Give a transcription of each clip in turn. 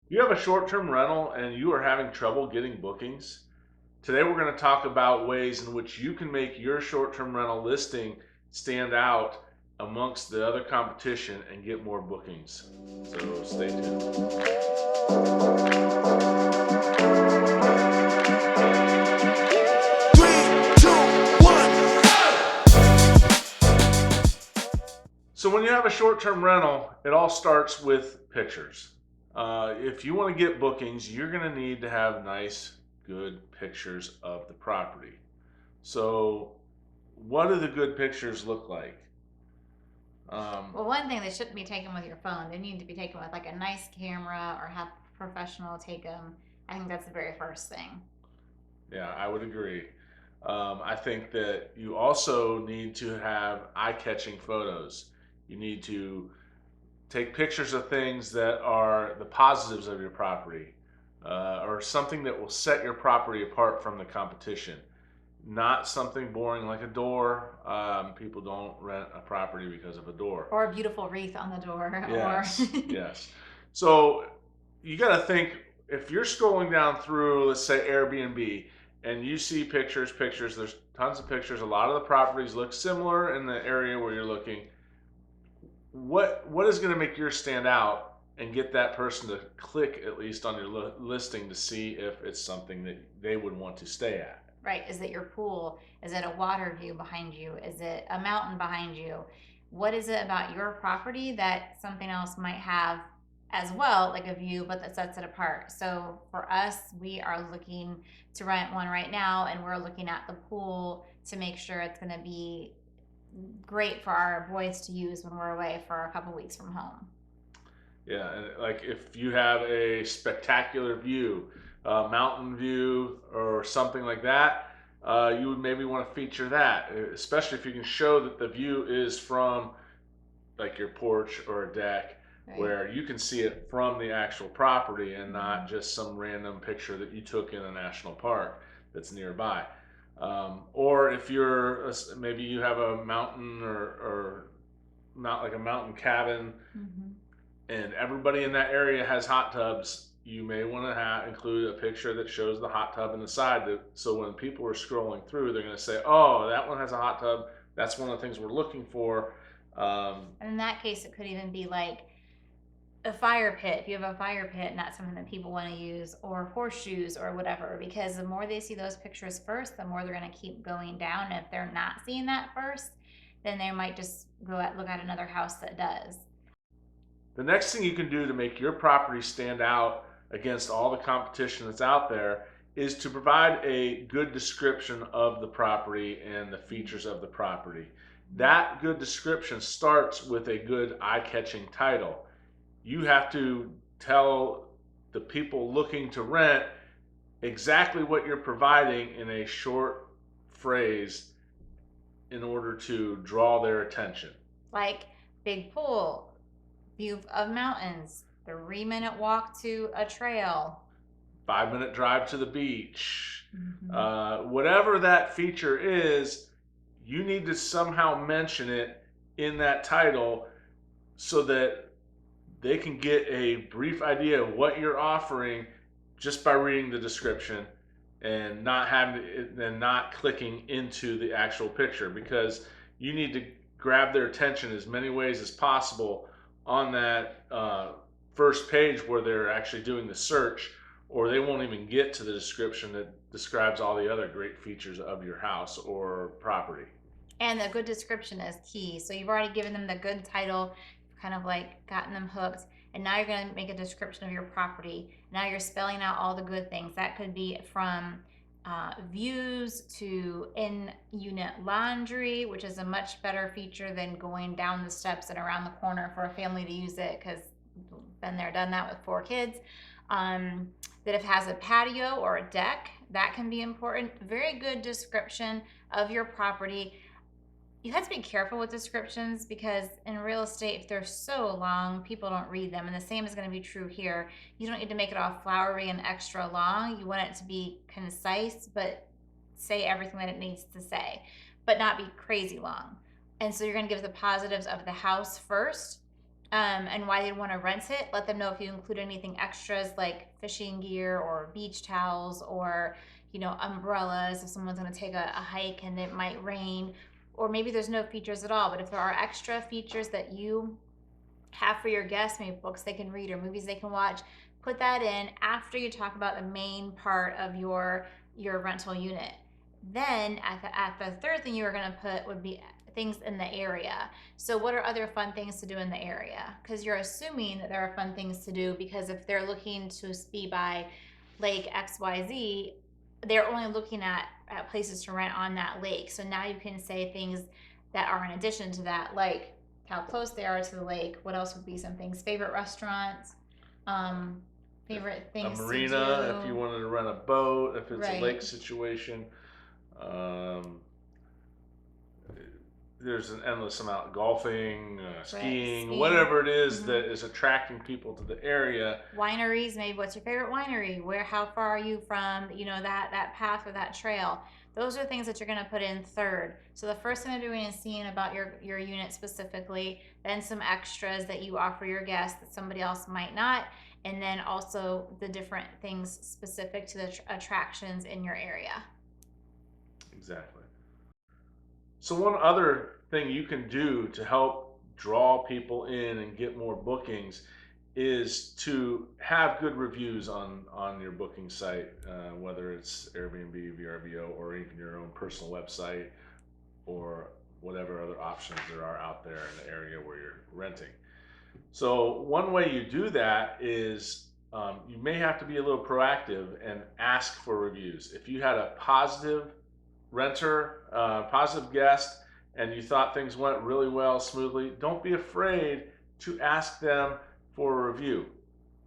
You have a short-term rental and you are having trouble getting bookings? Today we're going to talk about ways in which you can make your short-term rental listing stand out amongst the other competition and get more bookings. So stay tuned. Three, two, one. So when you have a short-term rental, it all starts with pictures. If you want to get bookings, you're going to need to have nice, good pictures of the property. So what do the good pictures look like? Well, one thing, they shouldn't be taken with your phone. They need to be taken with like a nice camera or have a professional take them. I think that's the very first thing. Yeah, I would agree. I think that you also need to have eye-catching photos. You need to take pictures of things that are the positives of your property, or something that will set your property apart from the competition. Not something boring like a door. People don't rent a property because of a door. Or a beautiful wreath on the door. Yes, Or yes. So you got to think, if you're scrolling down through, let's say Airbnb, and you see pictures, there's tons of pictures. A lot of the properties look similar in the area where you're looking. What is going to make yours stand out and get that person to click at least on your listing to see if it's something that they would want to stay at? right, is it your pool? Is it a water view behind you? Is it a mountain behind you? What is it about your property that something else might have as well, like a view, but that sets it apart? So for us, we are looking to rent one right now, and we're looking at the pool to make sure it's going to be great for our boys to use when we're away for a couple weeks from home. Yeah, and like if you have a spectacular view, a mountain view, or something like that, you would maybe want to feature that, especially if you can show that the view is from like your porch or a deck, Right. where you can see it from the actual property and not Mhm. just some random picture that you took in a national park that's nearby. Or if you're maybe you have a mountain or not like a mountain cabin, Mhm. and everybody in that area has hot tubs, you may want to include a picture that shows the hot tub in the side, so when people are scrolling through, they're going to say, "Oh, that one has a hot tub. That's one of the things we're looking for." And in that case, it could even be like a fire pit. If you have a fire pit and that's something that people want to use, or horseshoes or whatever, because the more they see those pictures first, the more they're going to keep going down. And if they're not seeing that first, then they might just look at another house that does. The next thing you can do to make your property stand out against all the competition that's out there is to provide a good description of the property and the features of the property. That good description starts with a good eye-catching title. You have to tell the people looking to rent exactly what you're providing in a short phrase in order to draw their attention. Like big pool, view of mountains, 3-minute walk to a trail. 5-minute drive to the beach, Mhm. whatever that feature is, you need to somehow mention it in that title so that they can get a brief idea of what you're offering just by reading the description and not clicking into the actual picture, because you need to grab their attention as many ways as possible on that first page where they're actually doing the search, or they won't even get to the description that describes all the other great features of your house or property. And a good description is key. So you've already given them the good title, kind of like gotten them hooked. And now you're going to make a description of your property. Now you're spelling out all the good things. That could be from views to in-unit laundry, which is a much better feature than going down the steps and around the corner for a family to use it, because been there, done that with 4 kids. That if it has a patio or a deck, that can be important. Very good description of your property. You have to be careful with descriptions, because in real estate, if they're so long, people don't read them. And the same is going to be true here. You don't need to make it all flowery and extra long. You want it to be concise, but say everything that it needs to say, but not be crazy long. And so you're going to give the positives of the house first, and why they want to rent it. Let them know if you include anything extras like fishing gear or beach towels or, umbrellas if someone's going to take a hike and it might rain. Or maybe there's no features at all, but if there are extra features that you have for your guests, maybe books they can read or movies they can watch, put that in after you talk about the main part of your rental unit. Then at the third thing you were going to put would be things in the area. So what are other fun things to do in the area? Because you're assuming that there are fun things to do, because if they're looking to be by lake XYZ, they're only looking at places to rent on that lake. So now you can say things that are in addition to that, like how close they are to the lake. What else would be some things? Favorite restaurants, um, favorite A things to marina, if you do. wanted to rent a boat, if it's a lake Right, situation. Um, there's an endless amount: golfing, right. skiing, Skiing. whatever it is Hmm. that is attracting people to the area. Wineries, maybe what's your favorite winery? How far are you from, that path or that trail? Those are things that you're going to put in third. So the first thing they're doing is seeing about your unit specifically, then some extras that you offer your guests that somebody else might not, and then also the different things specific to the attractions in your area. Exactly. So one other thing you can do to help draw people in and get more bookings is to have good reviews on your booking site, whether it's Airbnb, VRBO, or even your own personal website, or whatever other options there are out there in the area where you're renting. So one way you do that is, you may have to be a little proactive and ask for reviews. If you had a positive renter, positive guest, and you thought things went really well, smoothly, don't be afraid to ask them for a review.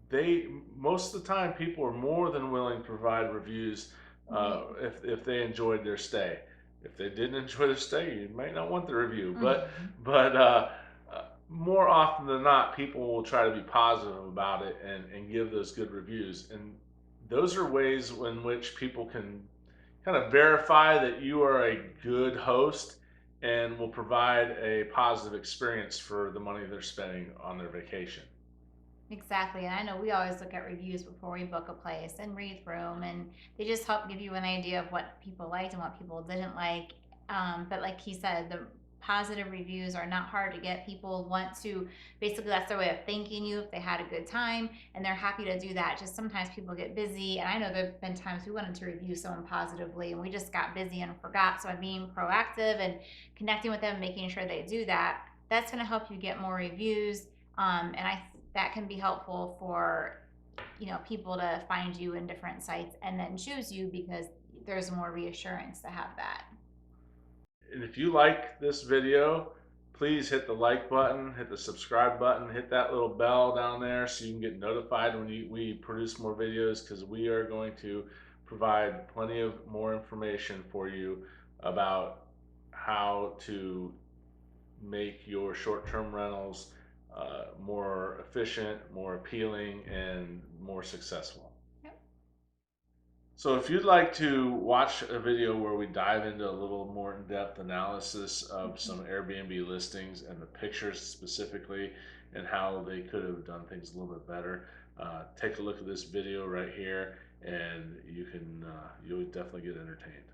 They Most of the time, people are more than willing to provide reviews, Right. if they enjoyed their stay. If they didn't enjoy their stay, you might not want the review. But Mhm. but more often than not, people will try to be positive about it and give those good reviews. And those are ways in which people can kind of verify that you are a good host and will provide a positive experience for the money they're spending on their vacation. Exactly. And I know we always look at reviews before we book a place and read through them, and they just help give you an idea of what people liked and what people didn't like. But like he said, the positive reviews are not hard to get. People want to, basically, that's their way of thanking you if they had a good time, and they're happy to do that. Just sometimes people get busy. And I know there have been times we wanted to review someone positively and we just got busy and forgot. So by being proactive and connecting with them, making sure they do that, that's going to help you get more reviews. And that can be helpful for people to find you in different sites and then choose you, because there's more reassurance to have that. And if you like this video, please hit the like button, hit the subscribe button, hit that little bell down there so you can get notified when we produce more videos, because we are going to provide plenty of more information for you about how to make your short-term rentals more efficient, more appealing, and more successful. Yep. So if you'd like to watch a video where we dive into a little more in-depth analysis of some Airbnb listings and the pictures specifically and how they could have done things a little bit better, take a look at this video right here, and you'll definitely get entertained.